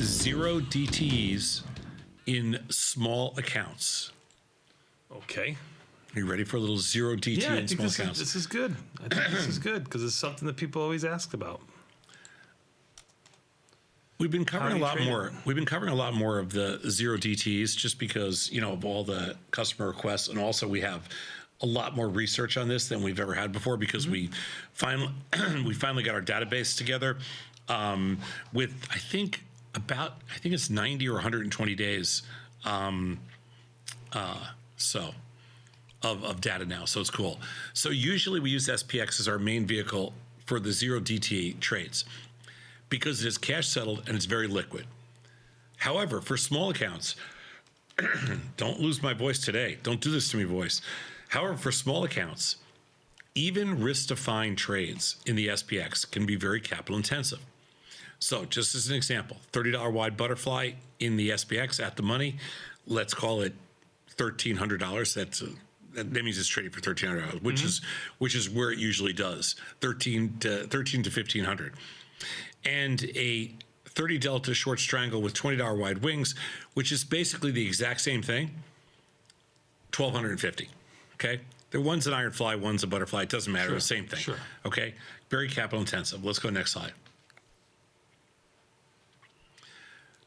zero DTEs in small accounts. Okay. Are you ready for a little zero DTE in small accounts? This is good. I think this is good because it's something that people always ask about. We've been covering a lot more. We've been covering a lot more of the zero DTEs just because, of all the customer requests, and also we have a lot more research on this than we've ever had before because we finally got our database together with I think it's 90 or 120 days of data now, so it's cool. So usually we use SPX as our main vehicle for the zero DTE trades because it is cash settled and it's very liquid. However, for small accounts, don't lose my voice today. Don't do this to me, voice. However, for small accounts, even risk-defined trades in the SPX can be very capital intensive. So just as an example, $30 wide butterfly in the SPX at the money, let's call it $1,300. That means it's trading for $1,300, which is where it usually does, 13 to 1,500. And a 30 delta short strangle with $20 wide wings, which is basically the exact same thing, 1,250. Okay, the one's an iron fly, one's a butterfly. It doesn't matter. Sure, the same thing. Sure. Okay, very capital intensive. Let's go next slide.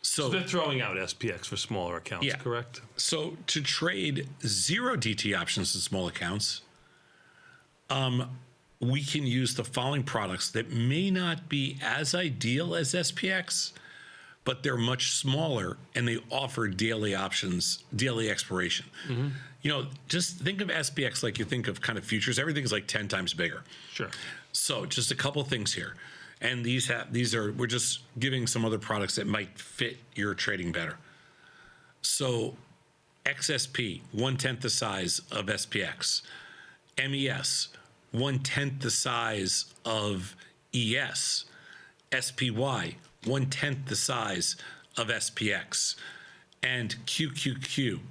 So they're throwing out SPX for smaller accounts, correct? So to trade zero DT options in small accounts, we can use the following products that may not be as ideal as SPX, but they're much smaller and they offer daily options, daily expiration. Just think of SPX like you think of kind of futures. Everything's like 10 times bigger. Sure. So just a couple things here. And we're just giving some other products that might fit your trading better. So XSP, 1/10 the size of SPX. MES, 1/10 the size of ES. SPY, 1/10 the size of SPX. And QQQ,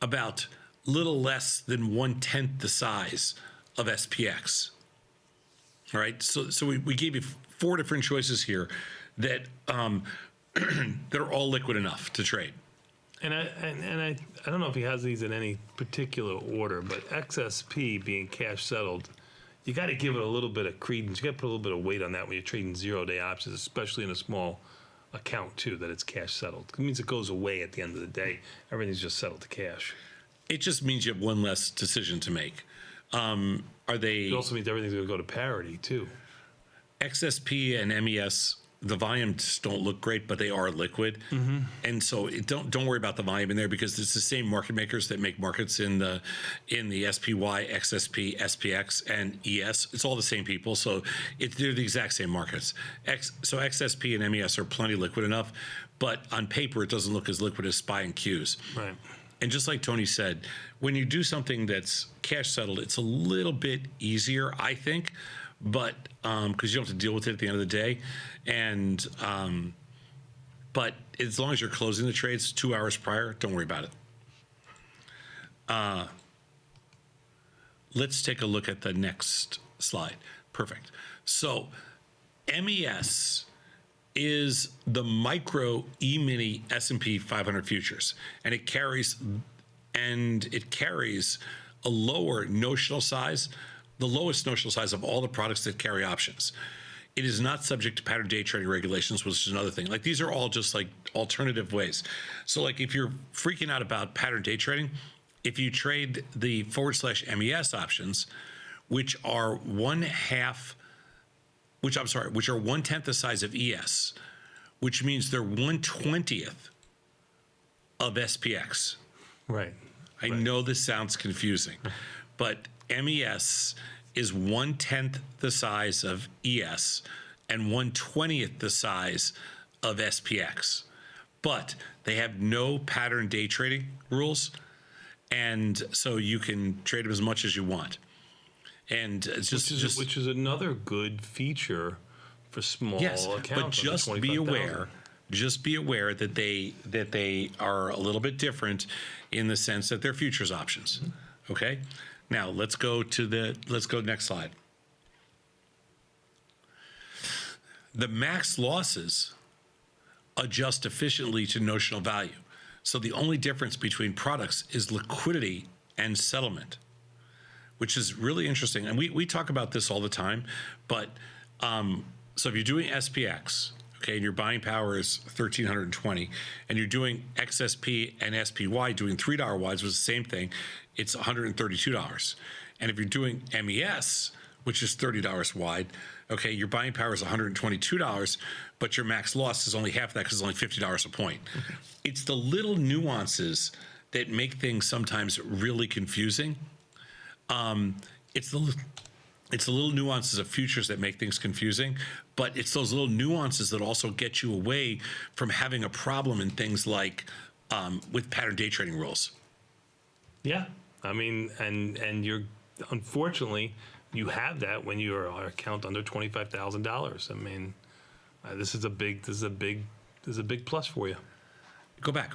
about little less than 1/10 the size of SPX. All right, so we gave you 4 different choices here that that are all liquid enough to trade. And I don't know if he has these in any particular order, but XSP being cash settled, you got to give it a little bit of credence. You got to put a little bit of weight on that when you're trading 0-day options, especially in a small account too, that it's cash settled. It means it goes away at the end of the day. Everything's just settled to cash. It just means you have one less decision to make. It also means everything's going to go to parity too. XSP and MES, the volumes don't look great, but they are liquid, and so don't worry about the volume in there because it's the same market makers that make markets in the SPY, XSP, SPX, and ES. It's all the same people, so they're the exact same markets. So XSP and MES are plenty liquid enough, but on paper it doesn't look as liquid as SPY and Qs. Right. And just like Tony said, when you do something that's cash settled, it's a little bit easier, I think, but because you don't have to deal with it at the end of the day. And but as long as you're closing the trades 2 hours prior, don't worry about it. Let's take a look at the next slide. Perfect. So MES is the micro E-mini S&P 500 futures, and it carries a lower notional size, the lowest notional size of all the products that carry options. It is not subject to pattern day trading regulations, which is another thing. Like these are all just like alternative ways. So like if you're freaking out about pattern day trading, if you trade the /MES options, which are 1/10 the size of ES, which means they're 1/20th of SPX. Right. I know this sounds confusing, but MES is 1/10 the size of ES and 1/20th the size of SPX. But they have no pattern day trading rules, and so you can trade them as much as you want. And it's which is another good feature for small accounts. But just be aware that they are a little bit different in the sense that they're futures options. Okay. Now let's go next slide. The max losses adjust efficiently to notional value. So the only difference between products is liquidity and settlement, which is really interesting. And we talk about this all the time, but so if you're doing SPX, okay, and your buying power is 1,320, and you're doing XSP and SPY doing $3 wides was the same thing, it's $132. And if you're doing MES, which is $30 wide, okay, your buying power is $122, but your max loss is only half of that because it's only $50 a point. It's the little nuances that make things sometimes really confusing. It's the little nuances of futures that make things confusing, but it's those little nuances that also get you away from having a problem in things like with pattern day trading rules. Yeah, I mean, and you're unfortunately you have that when your account under $25,000. I mean, this is a big plus for you. Go back.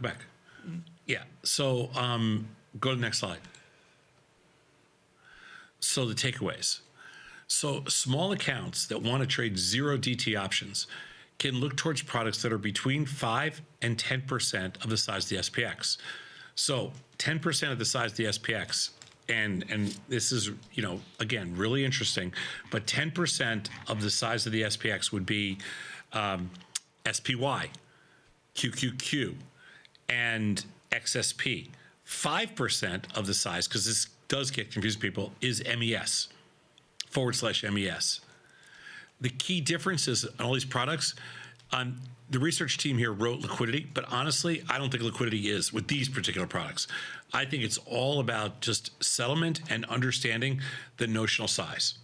Yeah. So go to the next slide. So the takeaways. So small accounts that want to trade zero DT options can look towards products that are between 5 and 10% of the size of the SPX. So 10% of the size of the SPX, and this is, again, really interesting, but 10% of the size of the SPX would be SPY, QQQ, and XSP. 5% of the size, because this does get confused people, is MES, /MES. The key differences on all these products, the research team here wrote liquidity, but honestly, I don't think liquidity is with these particular products. I think it's all about just settlement and understanding the notional size.